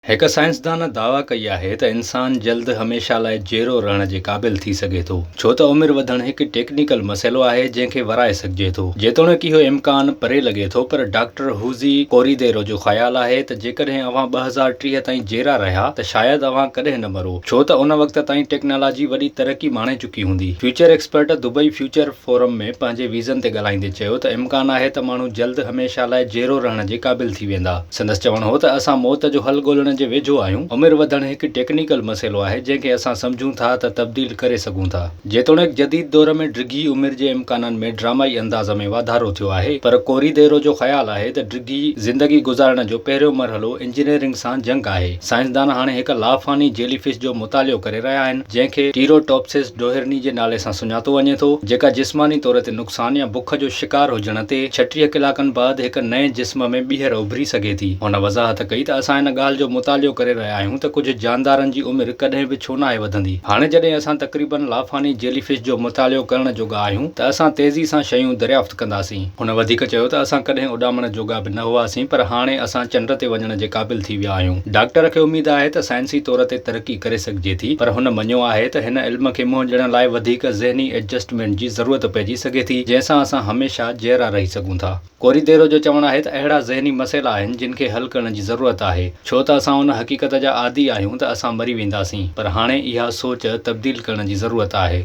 हिक साइंसदान दावा कई आहे त इंसान जल्द हमेशा लाइ जेरो रहण जे क़ाबिल थी सघे थो, छो त उमिरि वधणु हिकु टेक्निकल मसइलो आहे जंहिंखे वराए सघिजे थो। जेतोणीकि इहो इम्कान परे लॻे थो, पर डॉक्टर हुज़ी कोरीदेरो जो ख़्यालु आहे त जेकॾहिं अव्हां 2030 ताईं जेरा रहिया त शायदि अव्हां कॾहिं न मरो, छो त उन वक़्त ताईं टेक्नोलॉजी वॾी तरक़ी माणे चुकी हूंदी। Future expert Dubai future forum में पंहिंजे वीज़न ते ॻाल्हाईंदे चयो त इम्कान आहे त माण्हू जल्द हमेशा लाइ जेरो रहण जे क़ाबिल थी वेंदा। संदसि चवणु हो त असां मौत जो हल ॻोल्हण जे वेझो आहियूं। उमिरि वधणु हिकु टेक्निकल मसइलो आहे जंहिंखे असां सम्झूं था त तब्दील करे सघूं था। जेतोणीकि जदीद दौर में डिघी उमिरि जे इम्काननि में ड्रामाई अंदाज़ में वाधारो थियो आहे, पर कोरीदेरो जो ख़्यालु आहे त डिघी ज़िंदगी गुज़ारण जो पहिरियों मरहलो इंजीनियरिंग सां जंग आहे। साइंसदान हाणे हिकु लाफ़ानी जेलीफिश जो मुतालियो करे रहिया आहिनि जंहिंखे टीरोटॉप्सिस डोहिरनी जे नाले सां सुञातो वञे थो, जेका जिस्मानी तौर ते नुक़सान या बुख जो शिकार हुजण ते 36 कलाकनि बाद हिकु नए जिस्म में ॿीहर उभरी सघे थी। हुन वज़ाहत कई त असां हिन ॻाल्हि जो मुतालियो करे रहिया आहियूं त कुझु जानदारनि जी उमिरि कॾहिं बि छो नाहे वधंदी। हाणे जॾहिं असां तक़रीबन लाफ़ानी जेलीफिश जो मुतालियो करण जोगा आहियूं त असां तेज़ी सां शयूं दरियाफ़्त कंदासीं। हुन वधीक चयो त असां कॾहिं उॾामण जोगा बि न हुआसीं, पर हाणे असां चंड ते वञण जे क़ाबिल थी विया आहियूं। डॉक्टर खे उमेद आहे त साइंसी तौर ते तरक़ी करे सघिजे थी, पर हुन मञियो आहे त हिन इल्म खे मुंहुं ॾियण लाइ वधीक ज़हनी एडजस्टमेंट जी ज़रूरत पइजी सघे थी, जंहिंसां असां हमेशा जेरा रही सघूं था। कोरीदेरो जो चवणु आहे त अहिड़ा ज़हनी मसइला आहिनि जिन खे हल करण जी ज़रूरत आहे, छो त असां उन हक़ीक़त जा आदी आहियूं त असां मरी वेंदासीं, पर हाणे इहा सोच तब्दील करण जी ज़रूरत आहे।